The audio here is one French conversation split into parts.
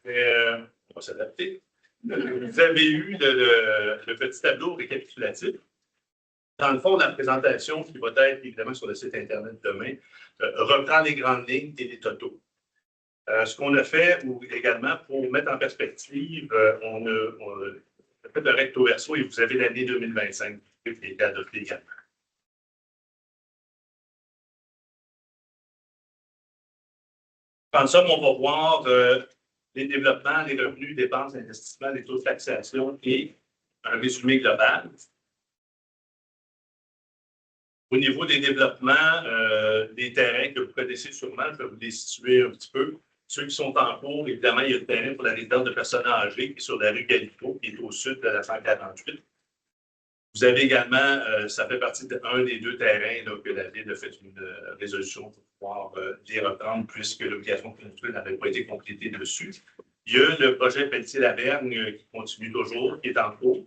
On va s'adapter. Vous avez eu le petit tableau récapitulatif. Dans le fond, la présentation, qui va être évidemment sur le site Internet demain, reprend les grandes lignes et les totaux. Ce qu'on a fait également, pour mettre en perspective, on a fait le recto verso et vous avez l'année 2025 qui a été adoptée également. En somme, on va voir les développements, les revenus, dépenses, investissements, les taux de taxation et un résumé global. Au niveau des développements, des terrains que vous connaissez sûrement, je vais vous les situer un petit peu. Ceux qui sont en cours, évidemment, il y a le terrain pour la résidence de personnes âgées qui est sur la rue Galipo, qui est au sud de la 148. Vous avez également, ça fait partie d'un des deux terrains là, que la Ville a fait une résolution pour pouvoir les reprendre puisque l'obligation contractuelle n'avait pas été complétée dessus. Il y a le projet Pelletier-Lavergne qui continue toujours, qui est en cours.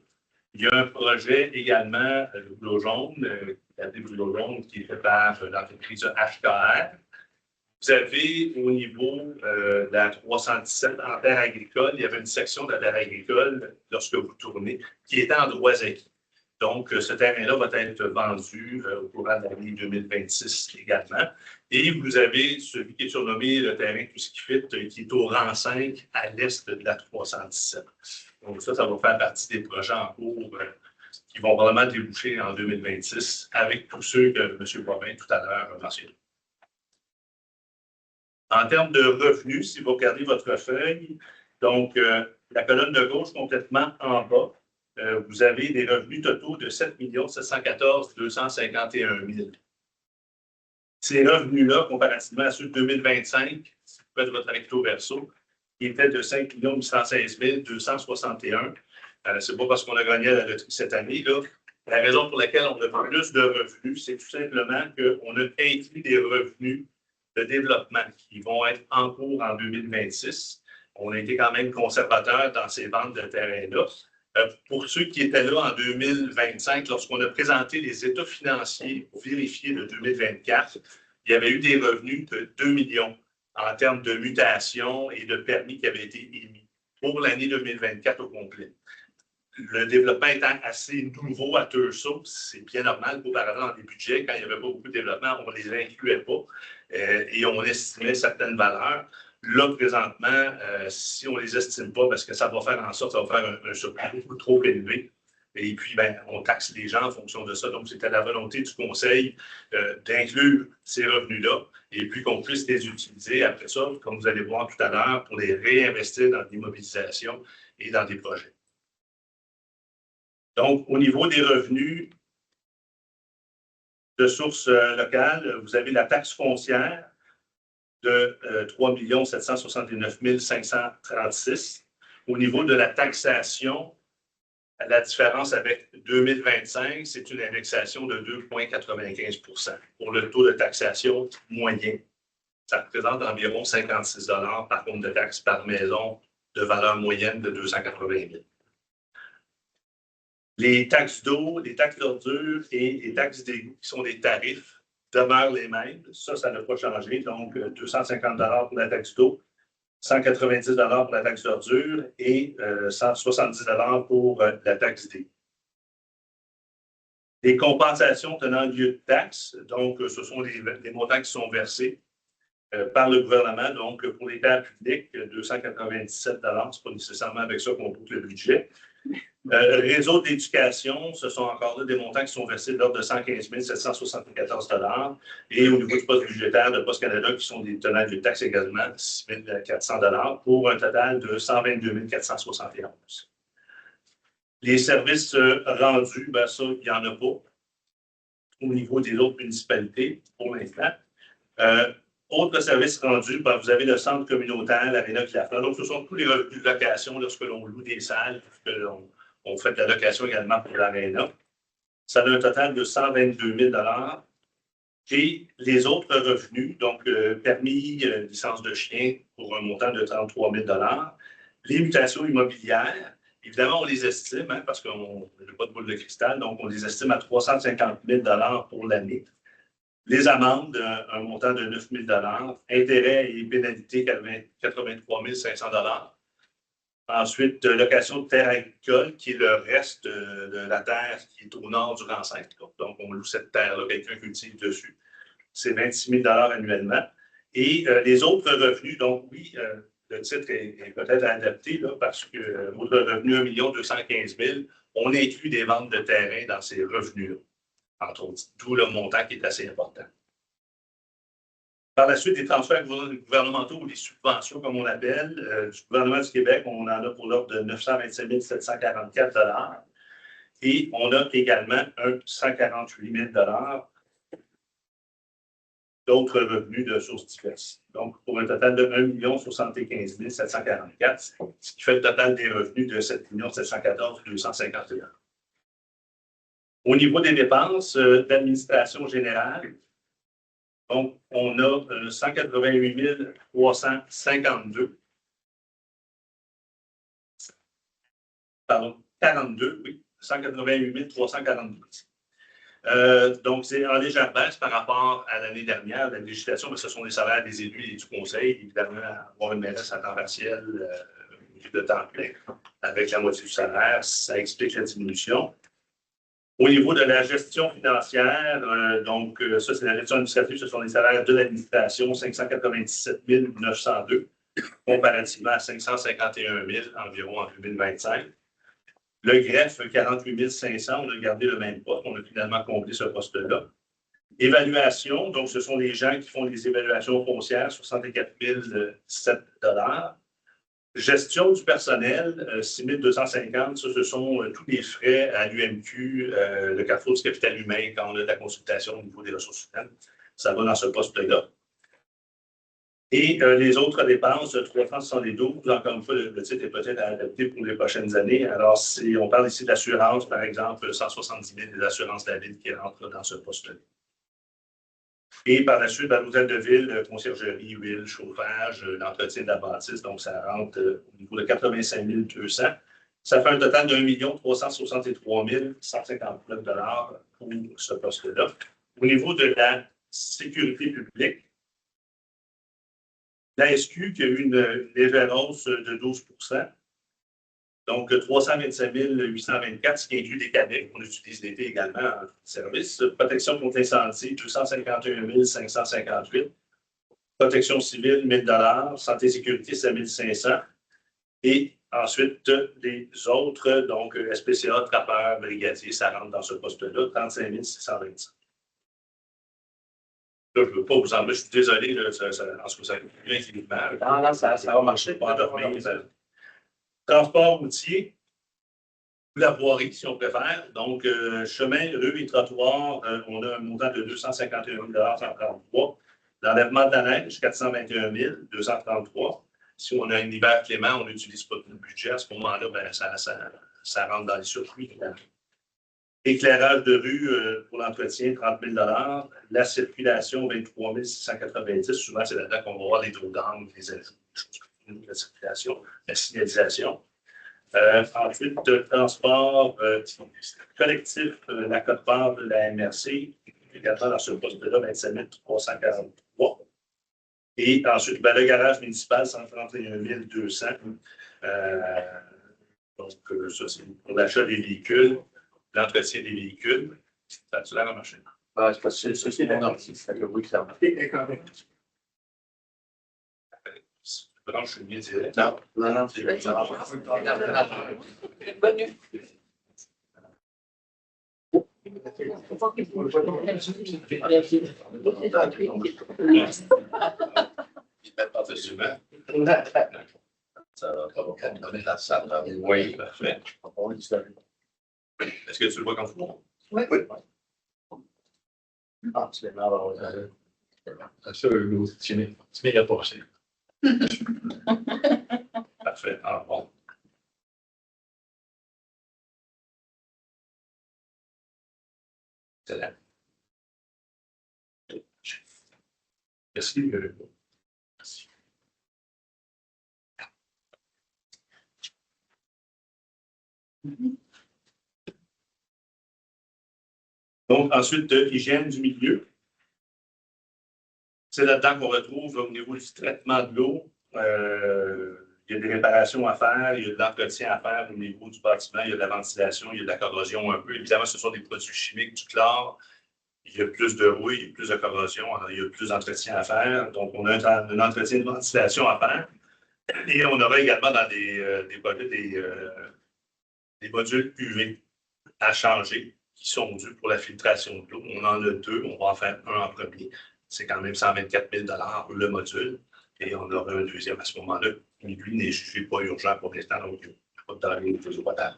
Il y a un projet également, le Boulot jaune, l'appelé Boulot jaune, qui est fait par l'entreprise HKR. Vous avez au niveau de la 317 en terre agricole, il y avait une section de la terre agricole, lorsque vous tournez, qui était en droits acquis. Donc, ce terrain-là va être vendu au courant de l'année 2026 également. Et vous avez celui qui est surnommé le terrain Tout ce qui fit, qui est au rang 5 à l'est de la 317. Donc, ça va faire partie des projets en cours qui vont vraiment déboucher en 2026 avec tous ceux que M. Boivin tout à l'heure a mentionnés. En termes de revenus, si vous regardez votre feuille, donc la colonne de gauche complètement en bas, vous avez des revenus totaux de 7 714 251 000. Ces revenus-là, comparativement à ceux de 2025, si vous faites votre recto verso, qui était de 5 816 261. Ce n'est pas parce qu'on a gagné à la loterie cette année. Là. La raison pour laquelle on a plus de revenus, c'est tout simplement qu'on a inclus des revenus de développement qui vont être en cours en 2026. On a été quand même conservateur dans ces ventes de terrain-là. Pour ceux qui étaient là en 2025, lorsqu'on a présenté les états financiers vérifiés de 2024, il y avait eu des revenus de 2 millions en termes de mutation et de permis qui avaient été émis pour l'année 2024 au complet. Le développement étant assez nouveau à Thurso, c'est bien normal qu'auparavant, dans les budgets, quand il n'y avait pas beaucoup de développement, on ne les incluait pas et on estimait certaines valeurs. Là, présentement, si on ne les estime pas, parce que ça va faire en sorte, ça va faire un surplus beaucoup trop élevé. Et puis, on taxe les gens en fonction de ça. Donc, c'était la volonté du Conseil d'inclure ces revenus-là et puis qu'on puisse les utiliser après ça, comme vous allez voir tout à l'heure, pour les réinvestir dans l'immobilisation et dans des projets. Donc, au niveau des revenus de sources locales, vous avez la taxe foncière de 3 769 536. Au niveau de la taxation, la différence avec 2025, c'est une indexation de 2,95 % pour le taux de taxation moyen. Ça représente environ 56 $ par compte de taxe par maison de valeur moyenne de 280 000. Les taxes d'eau, les taxes d'ordures et les taxes d'égout, qui sont des tarifs, demeurent les mêmes. Ça n'a pas changé. Donc, 250 $ pour la taxe d'eau, 190 $ pour la taxe d'ordure et 170 $ pour la taxe d'égout. Les compensations tenant lieu de taxes, donc, ce sont les montants qui sont versés par le gouvernement. Donc, pour les terres publiques, 297 $, ce n'est pas nécessairement avec ça qu'on boucle le budget. Réseau d'éducation, ce sont encore là des montants qui sont versés de l'ordre de 115 774 $. Et au niveau du poste budgétaire de Poste Canada, qui sont des tenants de taxes également, 6 400 $ pour un total de 122 471. Les services rendus, ça, il n'y en a pas au niveau des autres municipalités pour l'instant. Autres services rendus, vous avez le centre communautaire, l'Aréna Claflin. Donc, ce sont tous les revenus de location lorsque l'on loue des salles, lorsque l'on fait de la location également pour l'Aréna. Ça a un total de 122 000 $. Et les autres revenus, donc permis, licence de chien pour un montant de 33 000 $. Les mutations immobilières, évidemment, on les estime, parce qu'on n'a pas de boule de cristal, donc on les estime à 350 000 $ pour l'année. Les amendes, un montant de 9 000 $, intérêts et pénalités, 83 500 $. Ensuite, location de terre agricole, qui est le reste de la terre qui est au nord du rang 5. Donc, on loue cette terre-là, quelqu'un cultive dessus. C'est 26 000 annuellement. Et les autres revenus, donc oui, le titre est peut-être adapté là, parce que autre revenu 1 215 000, on inclut des ventes de terrain dans ces revenus-là, entre autres, d'où le montant qui est assez important. Par la suite, des transferts gouvernementaux ou des subventions, comme on appelle, du gouvernement du Québec, on en a pour l'ordre de 927 744 $ et on a également 148 000 $ d'autres revenus de sources diverses. Donc, pour un total de 1 075 744, ce qui fait le total des revenus de 7 714 251. Au niveau des dépenses d'administration générale, donc, on a 188 352. Pardon, 42, oui. 188 342. Donc, c'est en légère baisse par rapport à l'année dernière. La législation, mais ce sont les salaires des élus et du conseil. Évidemment, avoir une mairesse à temps partiel de temps plein avec la moitié du salaire, ça explique la diminution. Au niveau de la gestion financière, donc ça, c'est la gestion administrative, ce sont les salaires de l'administration, 597 902, comparativement à 551 000 environ en 2025. Le greffe, 48 500, on a gardé le même poste, on a finalement comblé ce poste-là. Évaluation, donc ce sont les gens qui font les évaluations foncières, 64 007 $. Gestion du personnel, 6 250, ça, ce sont tous les frais à l'UMQ, le carrefour du capital humain, quand on a de la consultation au niveau des ressources humaines. Ça va dans ce poste-là. Et les autres dépenses, 372, encore une fois, le titre est peut-être adapté pour les prochaines années. Alors, on parle ici d'assurance, par exemple, 170 000 des assurances de la ville qui rentrent dans ce poste-là. Et par la suite, l'hôtel de ville, conciergerie, huile, chauffage, l'entretien de la bâtisse, donc ça rentre au niveau de 85 200. Ça fait un total de 1 363 159 $ pour ce poste-là. Au niveau de la sécurité publique, la SQ qui a eu une légère hausse de 12 %. Donc, 327 824, ce qui inclut des cabines qu'on utilise l'été également en service. Protection contre l'incendie, 251 558. Protection civile, 1 000 $. Santé et sécurité, 7 500. Et ensuite, les autres, donc SPCA, trappeurs, brigadiers, ça rentre dans ce poste-là, 35 625. Là, je ne veux pas vous embêter, je suis désolé, là, en ce que ça bien équilibrement. Non, ça va marcher. Pas endormir. Transport routier, la voirie, si on préfère. Donc, chemin, rue et trottoir, on a un montant de 251 133. L'enlèvement de la neige, 421 233. Si on a un hiver clément, on n'utilise pas tout le budget. À ce moment-là, ben, ça rentre dans les surplus. Éclairage de rue pour l'entretien, 30 000 $. La circulation, 23 690. Souvent, c'est là-dedans qu'on va voir les trous d'angle, les choses la circulation, la signalisation. Ensuite, transport collectif, la quote-part de la MRC, également dans ce poste-là, 27 343. Et ensuite, ben, le garage municipal, 131 200. Donc, ça, c'est pour l'achat des véhicules, l'entretien des véhicules. Ça a-tu l'air à marcher? Ah, c'est parce que c'est mon ordi, ça fait oui que ça marche. Je suis bien direct. Non, c'est vrai. Ça marche. Bonne nuit. Il met par-dessus main. Ça va pas donner la salle. Oui, parfait. Est-ce que tu le vois comme fou? Oui. Ah, c'est marrant. Ça, tu m'as passé. Parfait. Ah, bon. Excellent. Merci. Merci. Donc, ensuite, hygiène du milieu. C'est là-dedans qu'on retrouve au niveau du traitement de l'eau. Il Il y a des réparations à faire, il y a de l'entretien à faire au niveau du bâtiment, il y a de la ventilation, il y a de la corrosion un peu. Évidemment, ce sont des produits chimiques, du chlore. Il y a plus de rouille, il y a plus de corrosion, alors il y a plus d'entretien à faire. Donc, on a un entretien de ventilation à faire. Et on aura également dans des modules UV à changer qui sont dus pour la filtration de l'eau. On en a deux, on va en faire un en premier. C'est quand même 124 000 le module. Et on aura un deuxième à ce moment-là. Lui n'est jugé pas urgent pour l'instant, donc il n'y a pas de danger de eau potable.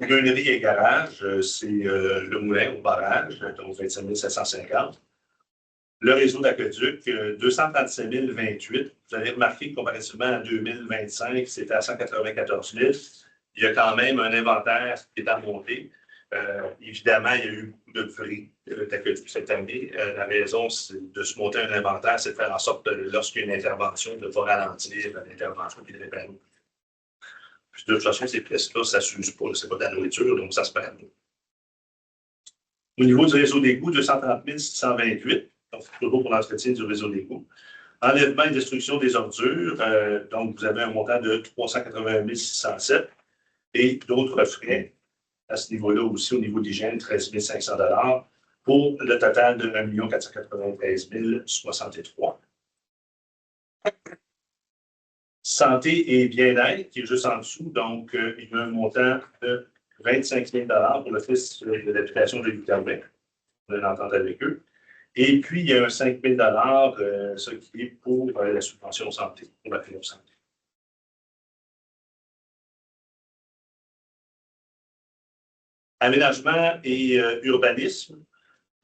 Meunerie et garage, c'est le moulin au barrage, donc 27 750. Le réseau d'aqueduc, 237 028. Vous avez remarqué que comparativement à 2025, c'était à 194 000. Il y a quand même un inventaire qui est à monter. Évidemment, il y a eu beaucoup de prix d'aqueduc cette année. La raison de se monter un inventaire, c'est de faire en sorte que lorsqu'il y a une intervention, de ne pas ralentir l'intervention et de réparer. Puis de toute façon, ces pièces-là, ça ne s'use pas, ce n'est pas de la nourriture, donc ça se perd. Au niveau du réseau d'égout, 230 628, donc toujours pour l'entretien du réseau d'égout. Enlèvement et destruction des ordures, donc vous avez un montant de 380 607 et d'autres frais à ce niveau-là aussi, au niveau d'hygiène, 13 500 pour le total de 1 493 063. Santé et bien-être, qui est juste en dessous, donc il y a un montant de 25 000 pour l'Office de l'habitation de l'Outaouais. On a une entente avec eux. Et puis, il y a un 5 000 ce qui est pour la subvention santé, pour la fibre santé. Aménagement et urbanisme.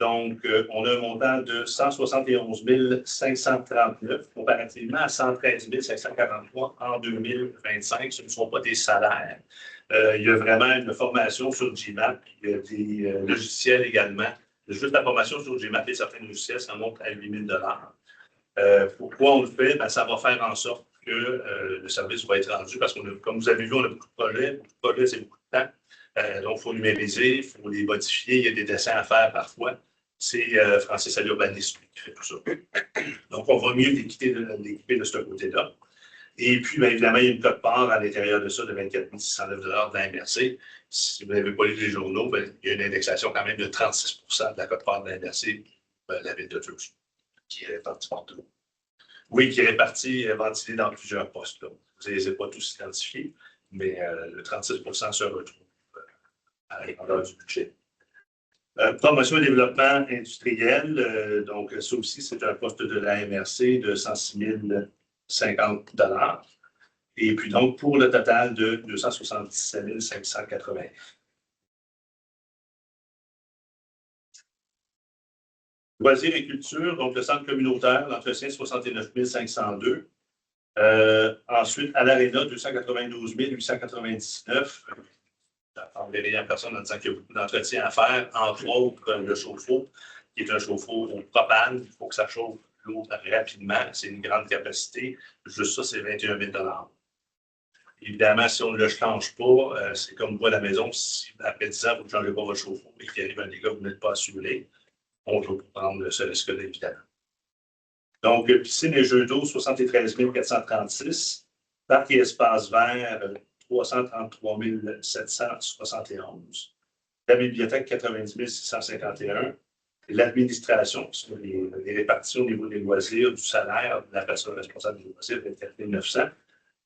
Donc, on a un montant de 171 539 comparativement à 113 543 en 2025. Ce ne sont pas des salaires. Il y a vraiment une formation sur GMAP. Il y a des logiciels également. Juste la formation sur GMAP et certains logiciels, ça monte à 8 000 Pourquoi on le fait? Ben, ça va faire en sorte que le service va être rendu parce que, comme vous avez vu, on a beaucoup de projets. Beaucoup de projets, c'est beaucoup de temps. Donc, il faut numériser, il faut les modifier. Il y a des dessins à faire parfois. C'est Francis à l'urbanisme qui fait tout ça. Donc, on va mieux l'équiper de ce côté-là. Et puis, bien évidemment, il y a une cote-part à l'intérieur de ça de 24 609 de la MRC. Si vous n'avez pas lu les journaux, bien, il y a une indexation quand même de 36 de la cote-part de la MRC, la ville de Tucson, qui est répartie partout. Oui, qui est répartie, ventilée dans plusieurs postes. Là. Vous ne les avez pas tous identifiés, mais le 36 se retrouve à l'intérieur du budget. Promotion et développement industriel, donc ça aussi, c'est un poste de la MRC de 106 050 et puis donc pour le total de 277 580. Loisirs et culture, donc le centre communautaire, l'entretien 69 502. Ensuite, à l'Arena, 292 899. J'enverrai à personne en disant qu'il y a beaucoup d'entretien à faire, entre autres le chauffe-eau, qui est un chauffe-eau au propane. Il faut que ça chauffe l'eau rapidement. C'est une grande capacité. Juste ça, c'est 21 000 Évidemment, si on ne le change pas, c'est comme vous à la maison. Si après 10 ans, vous ne changez pas votre chauffe-eau et qu'il arrive un dégât, vous n'êtes pas assuré, on va prendre ce risque-là, évidemment. Donc, piscine et jeux d'eau, 73 436. Parc et espace vert, 333 771. La bibliothèque, 90 651. L'administration, sur les répartitions au niveau des loisirs, du salaire de la personne responsable des loisirs, 24 900.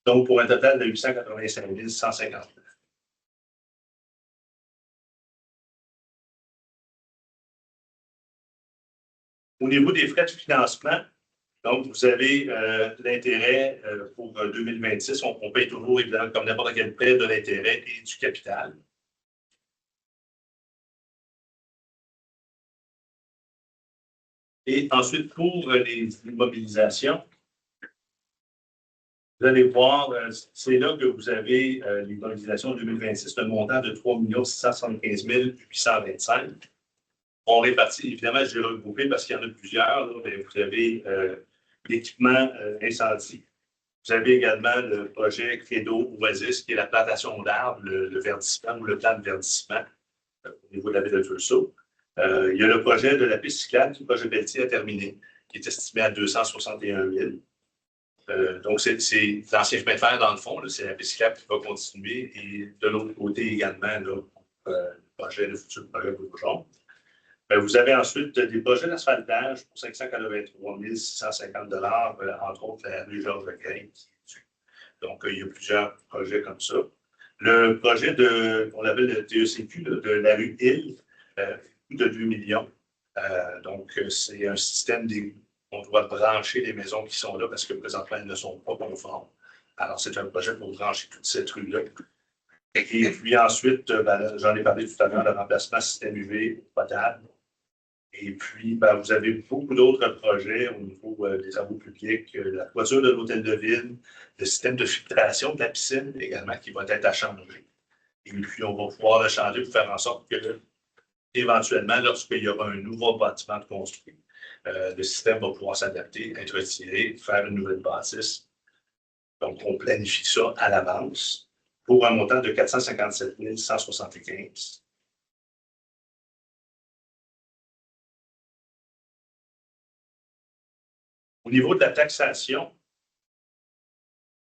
Donc, pour un total de 885 159. Au niveau des frais de financement, donc, vous avez l'intérêt pour 2026. On paye toujours, évidemment, comme n'importe quel prêt, de l'intérêt et du capital. Et ensuite, pour les immobilisations, vous allez voir, c'est là que vous avez l'immobilisation 2026, un montant de 3 675 825. On répartit, évidemment, je l'ai regroupé parce qu'il y en a plusieurs, là, mais vous avez l'équipement incendie. Vous avez également le projet Credo Oasis, qui est la plantation d'arbres, le verdissement ou le plan de verdissement au niveau de la ville de Tulsa. Il y a le projet de la piste cyclable, le projet Pelletier à terminer, qui est estimé à 261 000. Donc, c'est l'ancien chemin de fer dans le fond, c'est la piste cyclable qui va continuer. Et de l'autre côté également, là, le futur projet Bourgeon. Vous avez ensuite des projets d'asphaltage pour 583 650 entre autres la rue Georges-Legrain. Donc, il y a plusieurs projets comme ça. Le projet on l'appelle le TECQ de la rue Hill, coût de 2 millions. Donc, c'est un système d'égout. On doit brancher les maisons qui sont là parce que présentement, elles ne sont pas conformes. Alors, c'est un projet pour brancher toute cette rue-là. Et puis ensuite, j'en ai parlé tout à l'heure, le remplacement système UV potable. Et puis, vous avez beaucoup d'autres projets au niveau des travaux publics, la toiture de l'hôtel de ville, le système de filtration de la piscine également qui va être à changer. Et puis, on va pouvoir le changer pour faire en sorte que, éventuellement, lorsqu'il y aura un nouveau bâtiment de construit, le système va pouvoir s'adapter, être retiré, faire une nouvelle bâtisse. Donc, on planifie ça à l'avance pour un montant de 457 175. Au niveau de la taxation,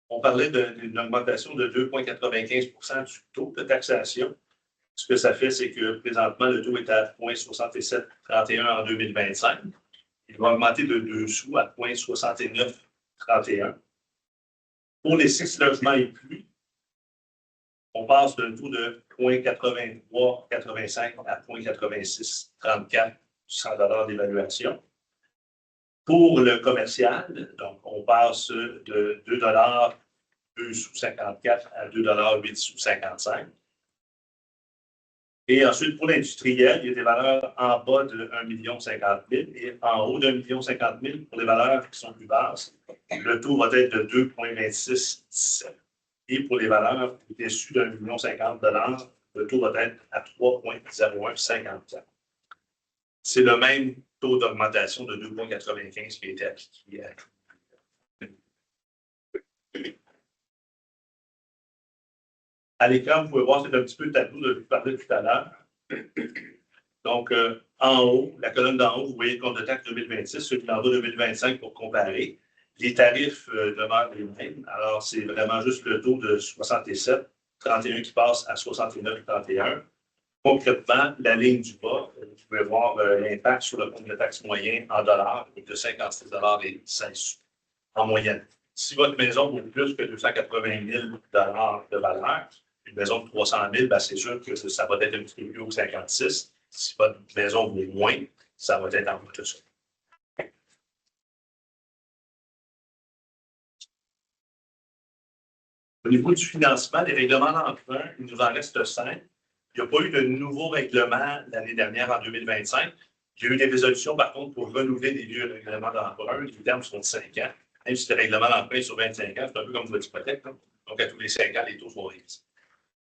on parlait d'une augmentation de 2,95 du taux de taxation. Ce que ça fait, c'est que présentement, le taux est à 0,6731 en 2025. Il va augmenter de 2 sous à 0,6931. Pour les 6 logements et plus, on passe d'un taux de 0,8385 à 0,8634 du 100 d'évaluation. Pour le commercial, donc on passe de 2,2 sous 54 à 2,8 sous 55. Et ensuite, pour l'industriel, il y a des valeurs en bas de 1 050 000 et en haut de 1 050 000 pour les valeurs qui sont plus basses. Le taux va être de 2,2617. Et pour les valeurs au-dessus d'1 050 000 le taux va être à 3,0154. C'est le même taux d'augmentation de 2,95 qui a été appliqué à tout. À l'écran, vous pouvez voir, c'est un petit peu le tableau dont je vous parlais tout à l'heure. Donc, en haut, la colonne d'en haut, vous voyez le compte de taxe 2026, celui d'en bas 2025 pour comparer. Les tarifs demeurent les mêmes. Alors, c'est vraiment juste le taux de 67,31 qui passe à 69,31. Concrètement, la ligne du bas, vous pouvez voir l'impact sur le compte de taxe moyen en dollars, de 56,16 en moyenne. Si votre maison vaut plus que 280 000 de valeur, une maison de 300 000, c'est sûr que ça va être un petit peu plus haut que 56. Si votre maison vaut moins, ça va être en bas de ça. Au niveau du financement, les règlements d'emprunt, il nous en reste 5. Il n'y a pas eu de nouveaux règlements l'année dernière, en 2025. Il y a eu des résolutions, par contre, pour renouveler des vieux règlements d'emprunt. Les termes sont de 5 ans. Même si le règlement d'emprunt est sur 25 ans, c'est un peu comme votre hypothèque. Donc, à tous les 5 ans, les taux sont révisés.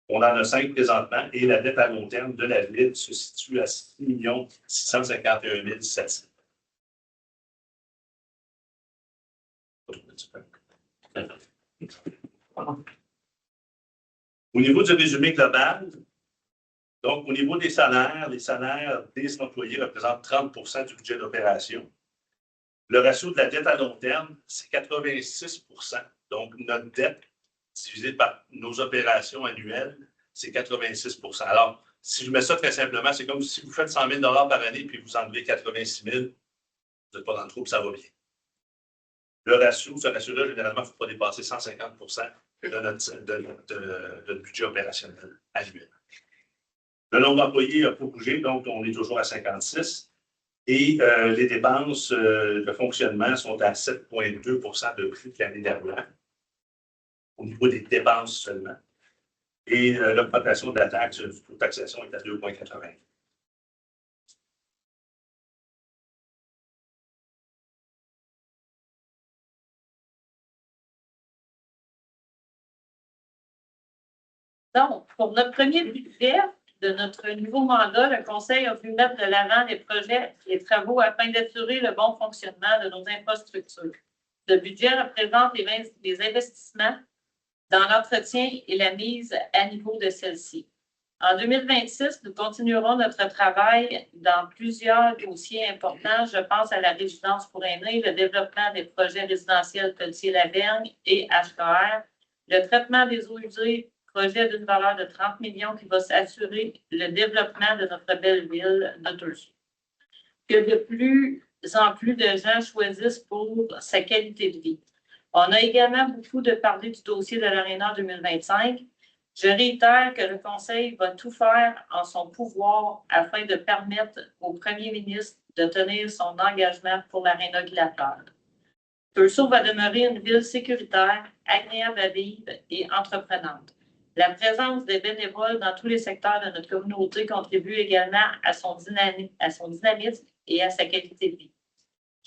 On en a 5 présentement et la dette à long terme de la Ville se situe à 6 651 700. Au niveau du résumé global, donc au niveau des salaires, les salaires des employés représentent 30 du budget d'opération. Le ratio de la dette à long terme, c'est 86 %. Donc, notre dette divisée par nos opérations annuelles, c'est 86 %. Alors, si je mets ça très simplement, c'est comme si vous faites 100 000 par année puis vous enlevez 86 000, vous n'êtes pas dans le trouble, ça va bien. Le ratio, ce ratio-là, généralement, il ne faut pas dépasser 150 % de notre budget opérationnel annuel. Le nombre d'employés n'a pas bougé, donc on est toujours à 56. Et les dépenses de fonctionnement sont à 7,2 % de plus que l'année dernière, au niveau des dépenses seulement. Et l'augmentation de la taxe, du taux de taxation est à 2,80. Donc, pour notre premier budget de notre nouveau mandat, le Conseil a pu mettre de l'avant les projets et travaux afin d'assurer le bon fonctionnement de nos infrastructures. Le budget représente les investissements dans l'entretien et la mise à niveau de celles-ci. En 2026, nous continuerons notre travail dans plusieurs dossiers importants. Je pense à la résidence pour aînés, le développement des projets résidentiels Pelletier-Lavergne et HKR, le traitement des eaux usées, projet d'une valeur de 30 millions qui va s'assurer le développement de notre belle ville de Tursu. Que de plus en plus de gens choisissent pour sa qualité de vie. On a également beaucoup de parler du dossier de l'Arena 2025. Je réitère que le Conseil va tout faire en son pouvoir afin de permettre au premier ministre de tenir son engagement pour l'Arena Gladiateur. Tursu va demeurer une ville sécuritaire, agréable à vivre et entreprenante. La présence des bénévoles dans tous les secteurs de notre communauté contribue également à son dynamisme et à sa qualité de vie.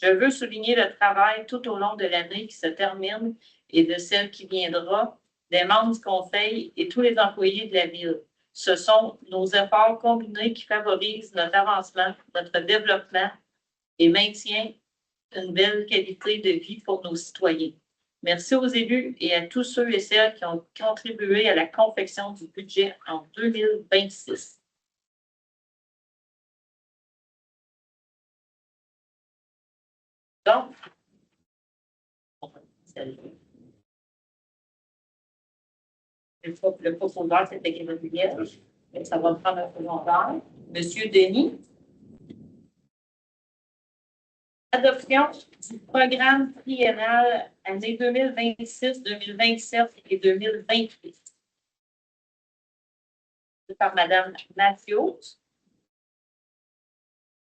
Je veux souligner le travail tout au long de l'année qui se termine et de celle qui viendra des membres du Conseil et tous les employés de la Ville. Ce sont nos efforts combinés qui favorisent notre avancement, notre développement et maintiennent une belle qualité de vie pour nos citoyens. Merci aux élus et à tous ceux et celles qui ont contribué à la confection du budget en 2026. Donc, le profondeur, c'était Gabriel. Ça va prendre un secondaire. Monsieur Denis. Adoption du programme triennal année 2026, 2027 et 2028. Par Mme Mathieu.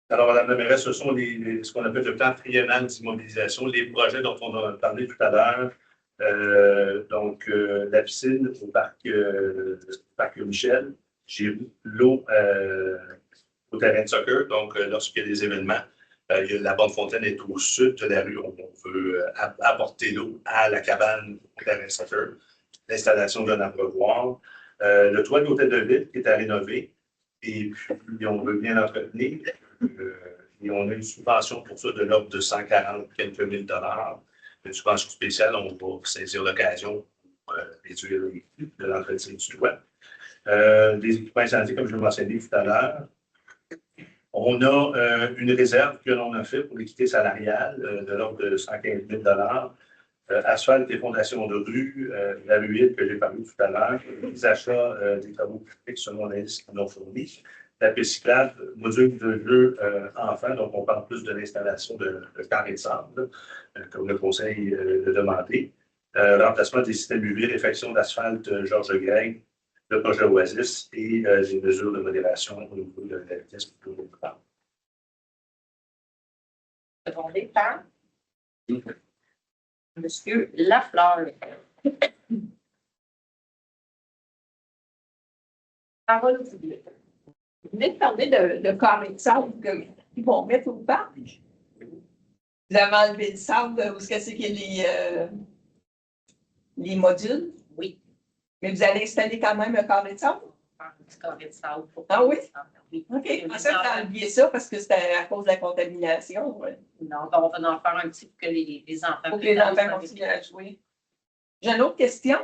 Alors, Madame la mairesse, ce sont ce qu'on appelle le plan triennal d'immobilisation, les projets dont on a parlé tout à l'heure. La piscine au parc Michel, j'ai l'eau au terrain de soccer. Donc, lorsqu'il y a des événements, la Bonne Fontaine est au sud de la rue. On veut apporter l'eau à la cabane au terrain de soccer. L'installation d'un abreuvoir. Le toit de l'hôtel de ville qui est à rénover. Et puis, on veut bien l'entretenir. Et on a une subvention pour ça de l'ordre de 140 quelques mille dollars. Une subvention spéciale, on va saisir l'occasion pour réduire de l'entretien du toit. Des équipements incendies, comme je l'ai mentionné tout à l'heure. On a une réserve que l'on a fait pour l'équité salariale de l'ordre de 115 000 asphalte et fondation de rue, la rue que j'ai parlé tout à l'heure, les achats des travaux publics selon la liste qu'ils nous ont fournis. La piste cyclable, module de jeu enfant, donc on parle plus de l'installation de carrés de sable, comme le Conseil l'a demandé. Remplacement des systèmes UV, réfection d'asphalte Georges Greg, le projet Oasis et des mesures de modération au niveau de la vitesse pour le départ. Demandé par Monsieur Lafleur. Parole au public. Vous venez de parler de carré de sable qu'ils vont mettre au parc. Vous avez enlevé le sable où est-ce qu'il y a les modules? Oui. Mais vous allez installer quand même un carré de sable? Du carré de sable. Ah oui? Oui. OK. Je pensais que vous avez oublié ça parce que c'était à cause de la contamination. Ouais. Non, on va en faire un petit pour que les enfants. Pour que les enfants continuent à jouer. J'ai une autre question.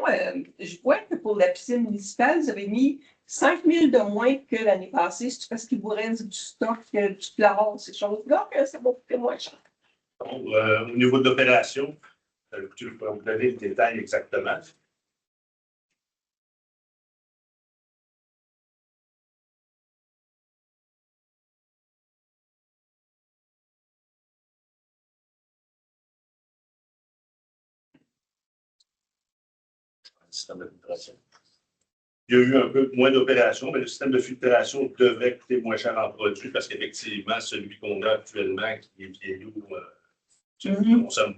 Je vois que pour la piscine municipale, vous avez mis 5 000 de moins que l'année passée. C'est parce qu'il vous reste du stock, du plafond, ces choses-là, que ça va coûter moins cher. Donc, au niveau de l'opération, je peux vous donner le détail exactement. Il y a eu un peu moins d'opérations, mais le système de filtration devrait coûter moins cher en produit parce qu'effectivement, celui qu'on a actuellement, qui est vieillot, consomme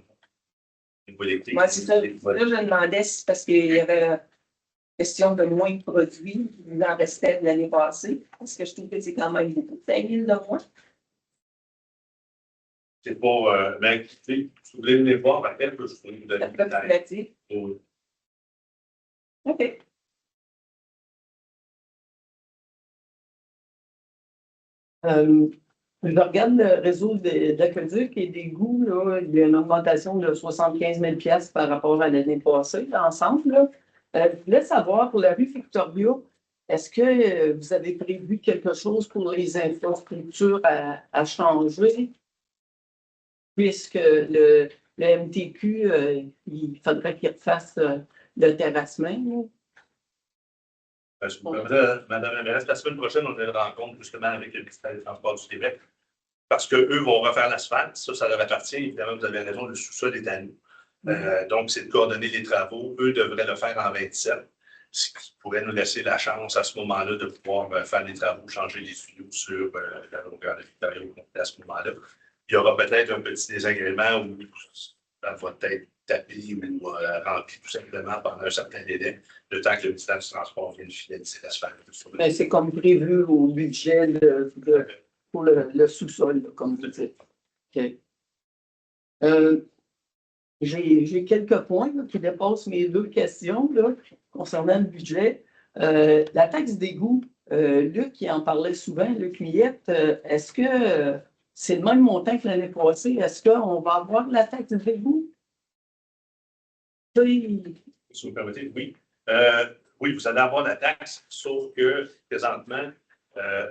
une électrique. Moi, c'est ça. Là, je demandais si parce qu'il y avait question de moins de produits, il en restait de l'année passée, parce que je trouve que c'est quand même beaucoup. 5 000 de moins. C'est pas. Mais si vous voulez venir voir, par exemple, je peux vous donner Ça peut flatter. Oui. OK. Je regarde le réseau d'aqueduc et d'égouts, là, il y a une augmentation de 75 000 par rapport à l'année passée, l'ensemble. Je voulais savoir, pour la rue Victoria, est-ce que vous avez prévu quelque chose pour les infrastructures à changer? Puisque le MTQ, il faudrait qu'il refasse le terrassement. Madame la mairesse, la semaine prochaine, on a une rencontre justement avec le ministère des Transports du Québec parce qu'eux vont refaire l'asphalte. Ça leur appartient. Évidemment, vous avez raison, le sous-sol est à nous. Donc, c'est de coordonner les travaux. Eux devraient le faire en 27, ce qui pourrait nous laisser la chance à ce moment-là de pouvoir faire des travaux, changer les tuyaux sur la longueur de Victoria à ce moment-là. Il y aura peut-être un petit désagrément où ça va être tapé ou rempli tout simplement pendant un certain délai, le temps que le ministère du Transport vienne finaliser l'asphalte. Mais c'est comme prévu au budget pour le sous-sol, là, comme vous dites. OK. J'ai quelques points là, qui dépassent mes 2 questions là, concernant le budget. La taxe d'égout, Luc qui en parlait souvent, Luc Millette, est-ce que c'est le même montant que l'année passée? Est-ce qu'on va avoir la taxe d'égout? Si vous me permettez, oui. Oui, vous allez avoir la taxe, sauf que présentement,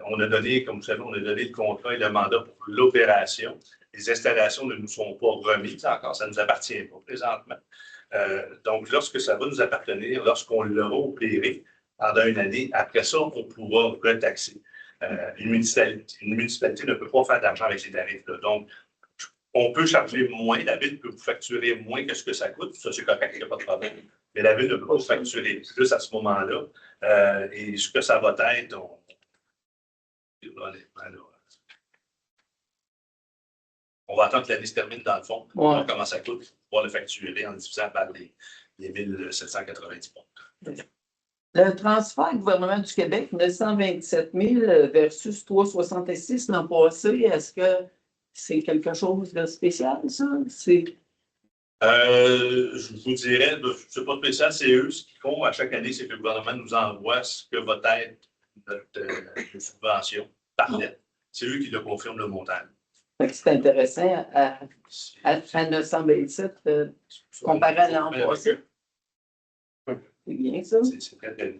on a donné, comme vous savez, on a donné le contrat et le mandat pour l'opération. Les installations ne nous sont pas remises encore, ça ne nous appartient pas présentement. Donc, lorsque ça va nous appartenir, lorsqu'on l'aura opéré pendant une année, après ça, on pourra retaxer. Une municipalité ne peut pas faire d'argent avec ces tarifs-là. Donc, on peut charger moins, la ville peut vous facturer moins que ce que ça coûte, ça c'est correct, il n'y a pas de problème. Mais la ville ne peut pas vous facturer plus à ce moment-là. Et ce que ça va être, on va attendre que l'année se termine dans le fond, pour voir comment ça coûte, pour pouvoir le facturer en divisant par les 1790 points. Le transfert du gouvernement du Québec, 927 000 versus 366 l'an passé, est-ce que c'est quelque chose de spécial, ça? Je vous dirais, c'est pas spécial, c'est eux ce qu'ils font à chaque année, c'est que le gouvernement nous envoie ce que va être notre subvention par lettre. C'est eux qui le confirment le montant. C'est intéressant à 927 comparé à l'an passé. C'est bien ça? C'est très bien.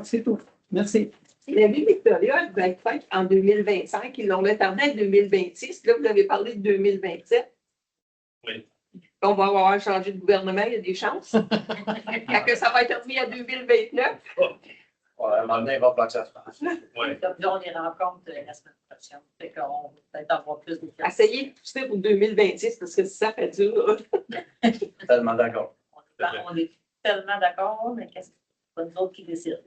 C'est tout. Merci. La ville Victoria, elle va être faite en 2025. Ils l'ont retardé en 2026. Là, vous avez parlé de 2027. Oui. On va avoir changé de gouvernement, il y a des chances. Quand que ça va être remis à 2029. À un moment donné, il va falloir que ça se passe. Oui. Là, on les rencontre la semaine prochaine. Fait qu'on va peut-être avoir plus de questions. Essayez de pousser pour 2026 parce que ça fait dur. Tellement d'accord. On est tellement d'accord, mais qu'est-ce que c'est pas nous autres qui décident?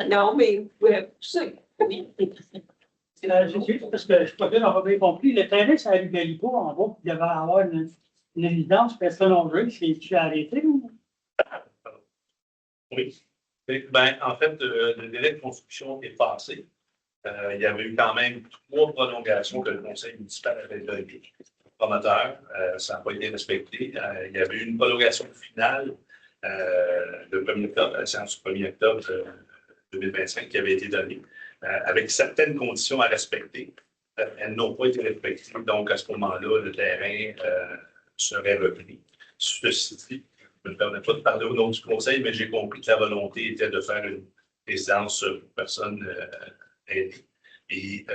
Non, mais tu sais. Oui. Juste parce que je ne suis pas sûr d'avoir bien compris. Le terrain, c'est à Lugalipo, en gros, il devait avoir une résidence personne âgée. C'est-tu arrêté ou? Oui. Ben, en fait, le délai de construction est passé. Il y avait eu quand même 3 prolongations que le conseil municipal avait données au promoteur. Ça n'a pas été respecté. Il y avait eu une prolongation finale le 1er octobre, à la séance du 1er octobre 2025 qui avait été donnée, avec certaines conditions à respecter. Elles n'ont pas été respectées. Donc, à ce moment-là, le terrain serait repris. Ceci dit, je ne me permets pas de parler au nom du conseil, mais j'ai compris que la volonté était de faire une résidence pour personnes aidées. Et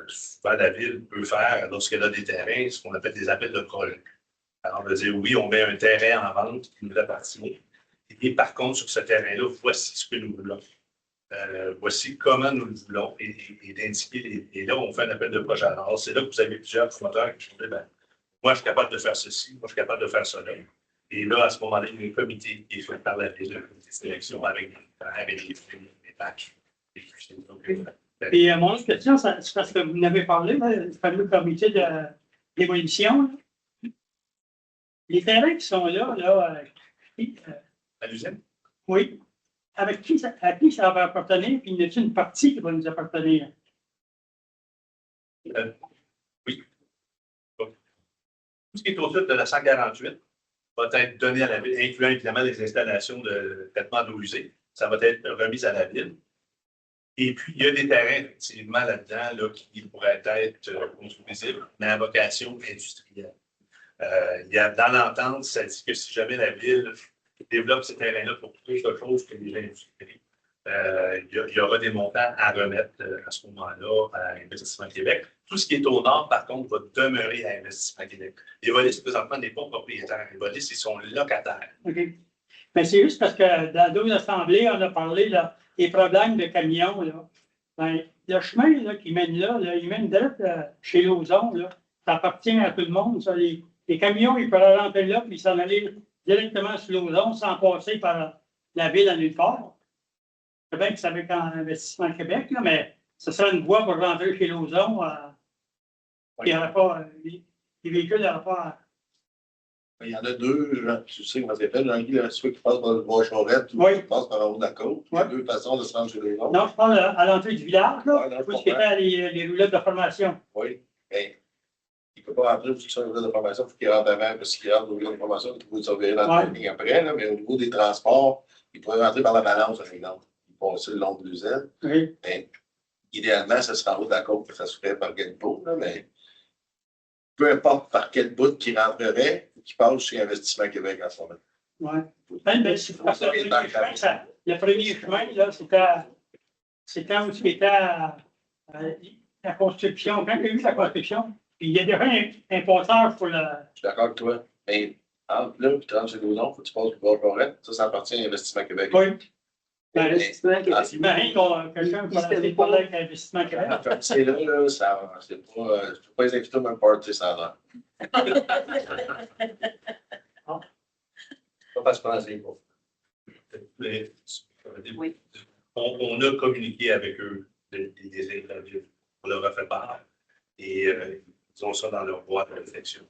souvent, la ville peut faire, lorsqu'elle a des terrains, ce qu'on appelle des appels de projet. Alors, on va dire, oui, on met un terrain en vente qui nous appartient. Et par contre, sur ce terrain-là, voici ce que nous voulons. Voici comment nous le voulons et d'indiquer. Et là, on fait un appel de projet. Alors, c'est là que vous avez plusieurs promoteurs qui disent, ben, moi, je suis capable de faire ceci, moi, je suis capable de faire cela. Et là, à ce moment-là, il y a un comité qui est fait par la ville, un comité de sélection avec des frères et des packs. Et mon autre question, c'est parce que vous n'avez parlé, là, du fameux comité d'évolution. Les terrains qui sont là, À l'usine? oui, avec à qui ça va appartenir, puis y a-t-il une partie qui va nous appartenir? Oui. Tout ce qui est au sud de la 148 va être donné à la ville, incluant évidemment les installations de traitement d'eau usée. Ça va être remis à la ville. Et puis, il y a des terrains, effectivement, là-dedans là, qui pourraient être construisibles, mais à vocation industrielle. Dans l'entente, ça dit que si jamais la ville développe ces terrains-là pour autre chose que les industries, il y aura des montants à remettre à ce moment-là à Investissement Québec. Tout ce qui est au nord, par contre, va demeurer à Investissement Québec. Les Volis, présentement, n'est pas propriétaire. Les Volis, ils sont locataires. OK. Mais c'est juste parce que dans d'autres assemblées, on a parlé là, des problèmes de camions. Là. Ben, le chemin là, qui mène là, il mène direct chez Lauson. Là. Ça appartient à tout le monde. Ça. Les camions, ils peuvent rentrer là puis s'en aller directement sur Lauson sans passer par la ville à nulle part. C'est bien que ça va être en Investissement Québec, là, mais ce serait une voie pour rentrer chez Lauson. Il n'y aura pas, les véhicules n'auront pas. Il y en a deux, tu sais comment ça s'appelle, Jean-Guy, soit qui passe par le Bois-Charette ou qui passe par en haut de la côte. Il y a deux façons de se rendre chez les autres. Non, je parle à l'entrée du village, là, Ouais, où il y a les roulettes de formation. Oui. Mais il ne peut pas rentrer sur une roulette de formation, il faut qu'il rentre avant, parce qu'il rentre au roulettes de formation, il faut surveiller dans le timing après, là, mais au niveau des transports, il pourrait rentrer par la balance, par exemple. Il passe le long de l'usine. Oui. Mais idéalement, ça serait en haut de la côte, que ça se ferait par Genpo, mais peu importe par quel bout qui rentrerait, qui passe chez Investissement Québec en ce moment. Oui. Le premier chemin, là, c'était où c'était la construction. Quand il y a eu la construction, il y a déjà un porteur pour le. Je suis d'accord avec toi. Mais entre là, puis 30 chez Gaudon, il faut que tu passes pour Bois-Charette. Ça appartient à Investissement Québec. Oui. Investissement Québec. J'imagine qu'on quelqu'un peut aller parler avec Investissement Québec. C'est là, c'est pas. Je ne peux pas les inviter à un party sans l'air. Pas parce qu'on a essayé pas. Mais, Oui. on a communiqué avec eux des désirs de la ville. On leur a fait part. Et ils ont ça dans leur boîte de réflexion.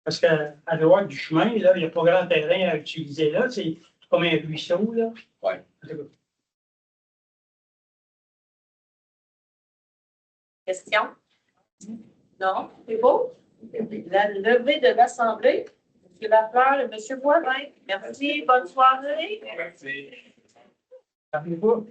Parce qu'à droite du chemin, là, il n'y a pas grand terrain à utiliser là. C'est comme un ruisseau, là. Oui. Question? Non? C'est beau? La levée de l'Assemblée. M. Lafleur, M. Boivin. Merci. Bonne soirée. Merci. Rappelez-vous.